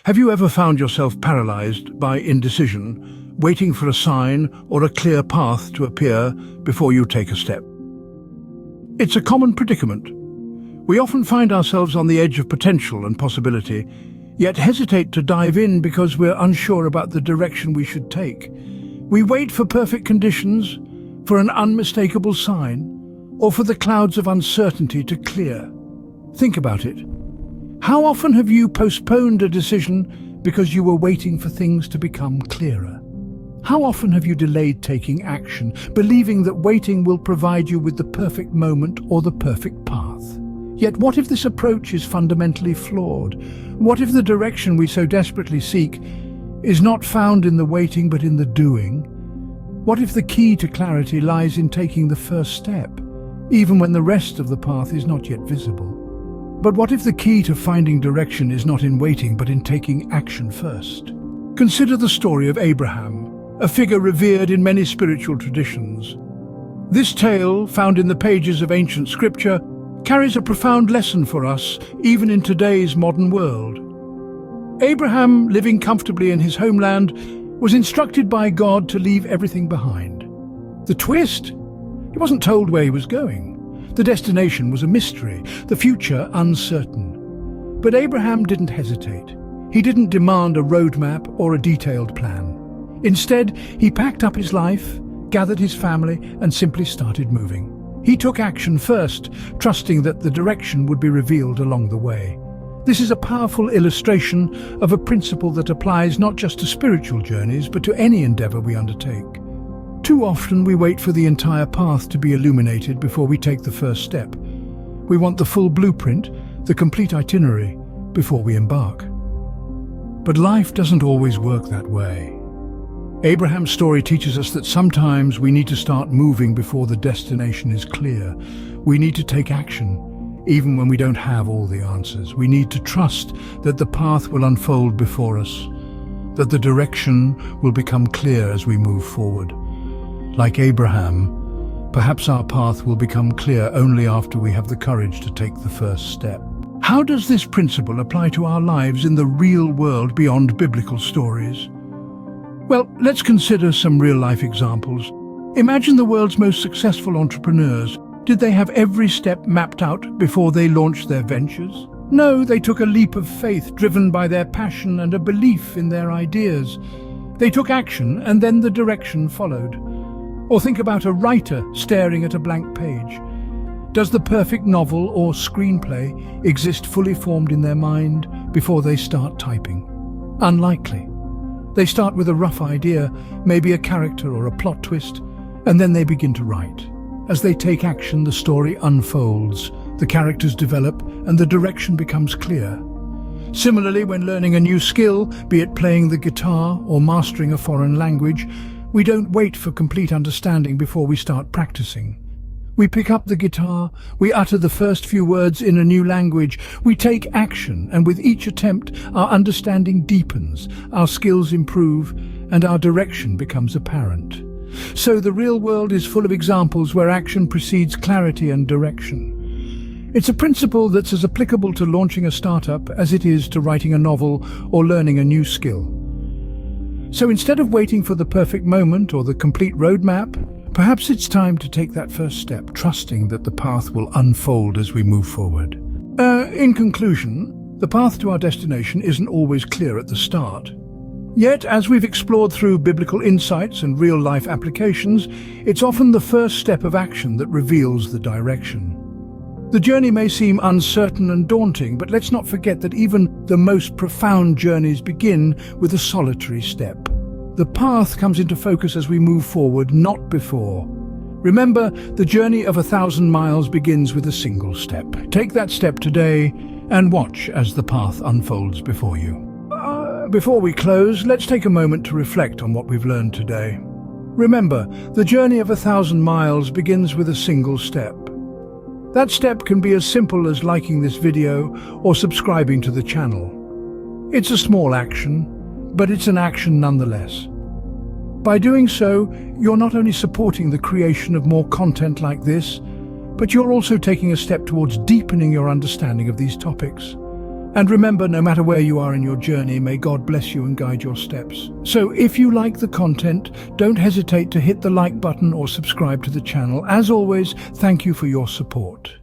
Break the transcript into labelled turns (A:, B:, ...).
A: Have you ever found yourself paralyzed by indecision, waiting for a sign or a clear path to appear before you take a step? It's a common predicament. We often find ourselves on the edge of potential and possibility, yet hesitate to dive in because we're unsure about the direction we should take. We wait for perfect conditions, for an unmistakable sign, or for the clouds of uncertainty to clear. Think about it. How often have you postponed a decision because you were waiting for things to become clearer? How often have you delayed taking action, believing that waiting will provide you with the perfect moment or the perfect path? Yet what if this approach is fundamentally flawed? What if the direction we so desperately seek is not found in the waiting but in the doing? What if the key to clarity lies in taking the first step, even when the rest of the path is not yet visible? But what if the key to finding direction is not in waiting but in taking action first? Consider the story of Abraham, a figure revered in many spiritual traditions. This tale, found in the pages of ancient scripture, carries a profound lesson for us, even in today's modern world. Abraham, living comfortably in his homeland, was instructed by God to leave everything behind. The twist? He wasn't told where he was going. The destination was a mystery, the future uncertain. But Abraham didn't hesitate. He didn't demand a roadmap or a detailed plan. Instead, he packed up his life, gathered his family, and simply started moving. He took action first, trusting that the direction would be revealed along the way. This is a powerful illustration of a principle that applies not just to spiritual journeys, but to any endeavor we undertake. Too often we wait for the entire path to be illuminated before we take the first step. We want the full blueprint, the complete itinerary, before we embark. But life doesn't always work that way. Abraham's story teaches us that sometimes we need to start moving before the destination is clear. We need to take action, even when we don't have all the answers. We need to trust that the path will unfold before us, that the direction will become clear as we move forward. Like Abraham, perhaps our path will become clear only after we have the courage to take the first step. How does this principle apply to our lives in the real world beyond biblical stories? Well, let's consider some real-life examples. Imagine the world's most successful entrepreneurs. Did they have every step mapped out before they launched their ventures? No, they took a leap of faith driven by their passion and a belief in their ideas. They took action and then the direction followed. Or think about a writer staring at a blank page. Does the perfect novel or screenplay exist fully formed in their mind before they start typing? Unlikely. They start with a rough idea, maybe a character or a plot twist, and then they begin to write. As they take action, the story unfolds, the characters develop, and the direction becomes clear. Similarly, when learning a new skill, be it playing the guitar or mastering a foreign language, we don't wait for complete understanding before we start practicing. We pick up the guitar, we utter the first few words in a new language, we take action, and with each attempt, our understanding deepens, our skills improve, and our direction becomes apparent. So the real world is full of examples where action precedes clarity and direction. It's a principle that's as applicable to launching a startup as it is to writing a novel or learning a new skill. So instead of waiting for the perfect moment or the complete roadmap, perhaps it's time to take that first step, trusting that the path will unfold as we move forward. In conclusion, the path to our destination isn't always clear at the start. Yet, as we've explored through biblical insights and real-life applications, it's often the first step of action that reveals the direction. The journey may seem uncertain and daunting, but let's not forget that even the most profound journeys begin with a solitary step. The path comes into focus as we move forward, not before. Remember, the journey of 1,000 miles begins with a single step. Take that step today and watch as the path unfolds before you. Before we close, let's take a moment to reflect on what we've learned today. Remember, the journey of 1,000 miles begins with a single step. That step can be as simple as liking this video or subscribing to the channel. It's a small action, but it's an action nonetheless. By doing so, you're not only supporting the creation of more content like this, but you're also taking a step towards deepening your understanding of these topics. And remember, no matter where you are in your journey, may God bless you and guide your steps. So if you like the content, don't hesitate to hit the like button or subscribe to the channel. As always, thank you for your support.